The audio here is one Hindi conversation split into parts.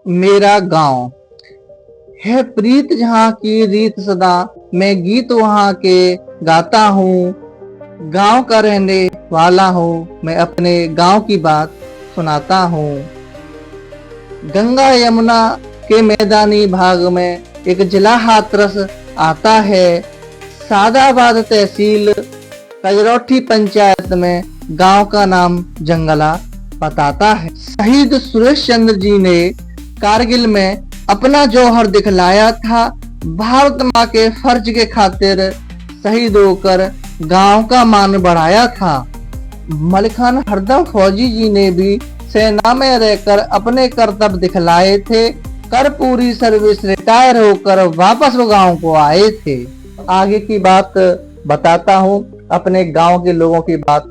मेरा गांव है प्रीत जहाँ की रीत सदा, मैं गीत वहाँ के गाता हूँ। गांव का रहने वाला हूँ, मैं अपने गांव की बात सुनाता हूँ। गंगा यमुना के मैदानी भाग में एक जिला हाथरस आता है। सादाबाद तहसील कजरोठी पंचायत में गांव का नाम जंगला बताता है। शहीद सुरेश चंद्र जी ने कारगिल में अपना जौहर दिखलाया था। भारत माँ के फर्ज के खातिर शहीद होकर गांव का मान बढ़ाया था। मलिखान हरदम फौजी जी ने भी सेना में रहकर अपने कर्तव्य दिखलाए थे। कर पूरी सर्विस रिटायर होकर वापस वो गांव को आए थे। आगे की बात बताता हूँ, अपने गांव के लोगों की बात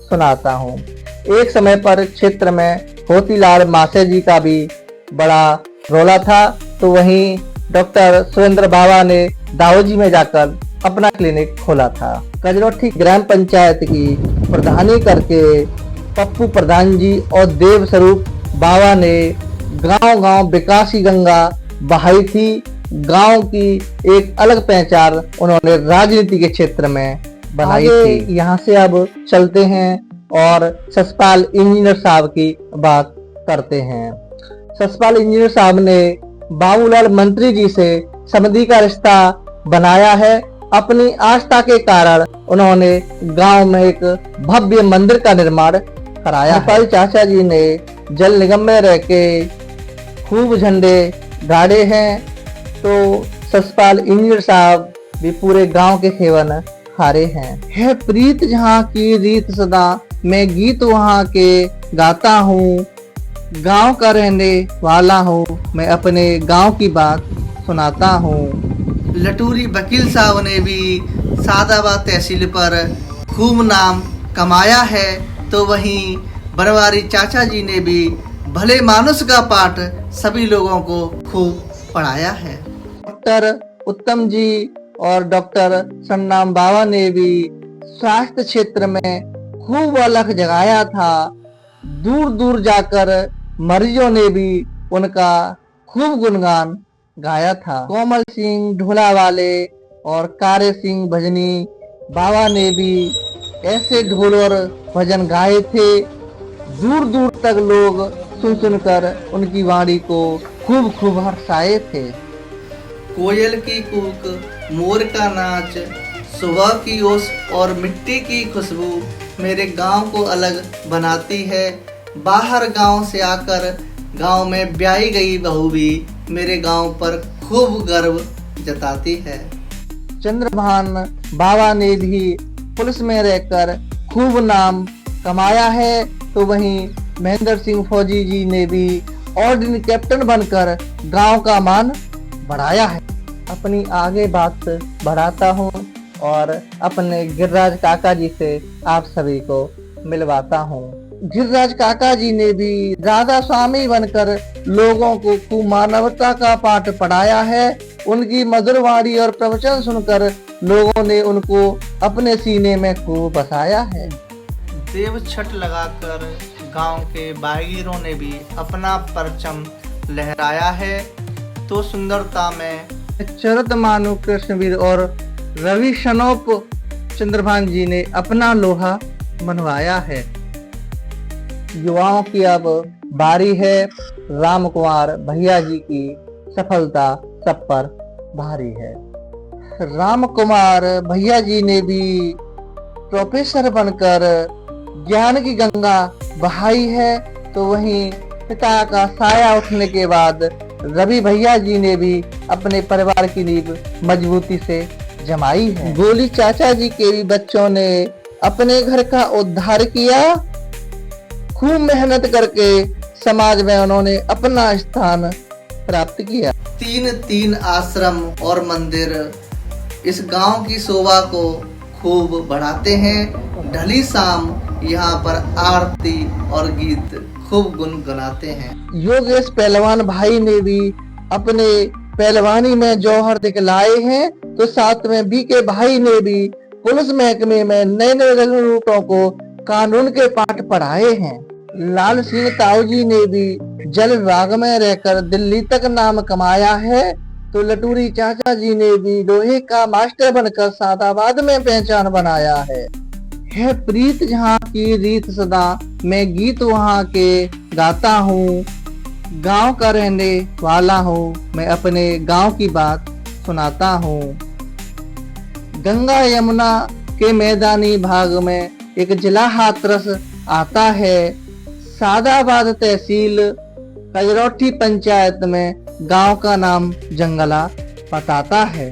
सुनाता हूँ। एक समय पर क्षेत्र में होतीलाल मासे जी का भी बड़ा रोला था, तो वहीं डॉक्टर सुरेंद्र बाबा ने दाऊजी में जाकर अपना क्लिनिक खोला था। कजरोठी ग्राम पंचायत की प्रधानी करके पप्पू प्रधान जी और देव स्वरूप बाबा ने गांव गांव विकास की गंगा बहाई थी। गांव की एक अलग पहचान उन्होंने राजनीति के क्षेत्र में बनाई थी। यहाँ से अब चलते हैं और ससपाल इंजीनियर साहब की बात करते हैं। ससपाल इंजीनियर साहब ने बाबूलाल मंत्री जी से समधी का रिश्ता बनाया है। अपनी आस्था के कारण उन्होंने गांव में एक भव्य मंदिर का निर्माण कराया है। चाचा जी ने जल निगम में रह के खूब झंडे गाड़े हैं, तो ससपाल इंजीनियर साहब भी पूरे गांव के सेवन हारे हैं। है प्रीत जहाँ की रीत सदा, मैं गीत वहाँ के गाता हूँ। गांव का रहने वाला हूँ, मैं अपने गांव की बात सुनाता हूँ। लटूरी वकील साहब ने भी सादाबाद तहसील पर खूब नाम कमाया है, तो वहीं बनवारी चाचा जी ने भी भले मानुष का पाठ सभी लोगों को खूब पढ़ाया है। डॉक्टर उत्तम जी और डॉक्टर सन्नाम बाबा ने भी स्वास्थ्य क्षेत्र में खूब अलख जगाया था। दूर दूर जाकर मरीजों ने भी उनका खूब गुणगान गाया था। कोमल सिंह ढोला वाले और कारे सिंह भजनी बाबा ने भी ऐसे ढोल और भजन गाए थे। दूर दूर तक लोग सुन सुनकर उनकी वाणी को खूब खूब हर्षाए थे। कोयल की कूक, मोर का नाच, सुबह की ओस और मिट्टी की खुशबू मेरे गांव को अलग बनाती है। बाहर गांव से आकर गांव में ब्याही गई बहू भी मेरे गांव पर खूब गर्व जताती है। चंद्रभान बाबा ने भी पुलिस में रहकर खूब नाम कमाया है, तो वहीं महेंद्र सिंह फौजी जी ने भी ऑर्डिनरी कैप्टन बनकर गांव का मान बढ़ाया है। अपनी आगे बात बढ़ाता हूं और अपने गिरिराज काका जी से आप सभी को मिलवाता हूं। गिरिराज काका जी ने भी राधा स्वामी बनकर लोगों को खूब मानवता का पाठ पढ़ाया है। उनकी मधुर वाणी और प्रवचन सुनकर लोगों ने उनको अपने सीने में खूब बसाया है। देव छठ लगाकर गांव के बागीरों ने भी अपना परचम लहराया है, तो सुंदरता में चरत मानु कृष्णवीर और रवि शनोप चंद्रभान जी ने अपना लोहा मनवाया है। युवाओं की अब बारी है। राम कुमार भैया जी की सफलता सब पर भारी है। राम कुमार भैया जी ने भी प्रोफेसर बनकर ज्ञान की गंगा बहाई है, तो वहीं पिता का साया उठने के बाद रवि भैया जी ने भी अपने परिवार की नींव मजबूती से जमाई है। गोली चाचा जी के भी बच्चों ने अपने घर का उद्धार किया। खूब मेहनत करके समाज में उन्होंने अपना स्थान प्राप्त किया। 3 आश्रम और मंदिर इस गांव की शोभा को खूब बढ़ाते हैं। ढली शाम यहाँ पर आरती और गीत खूब गुनगुनाते हैं। योगेश पहलवान भाई ने भी अपने पहलवानी में जौहर दिखलाए हैं, तो साथ में बीके भाई ने भी पुलिस महकमे में नए नए रूपों को कानून के पाठ पढ़ाए हैं। लाल सिंह ताऊ जी ने भी जल विभाग में रहकर दिल्ली तक नाम कमाया है, तो लटूरी चाचा जी ने भी लोहे का मास्टर बनकर सादाबाद में पहचान बनाया है प्रीत जहाँ की रीत सदा, मैं गीत वहाँ के गाता हूँ। गांव का रहने वाला हूँ, मैं अपने गांव की बात सुनाता हूँ। गंगा यमुना के मैदानी भाग में एक जिला हाथरस आता है। सादाबाद तहसील कजरौठी पंचायत में गांव का नाम जंगला बताता है।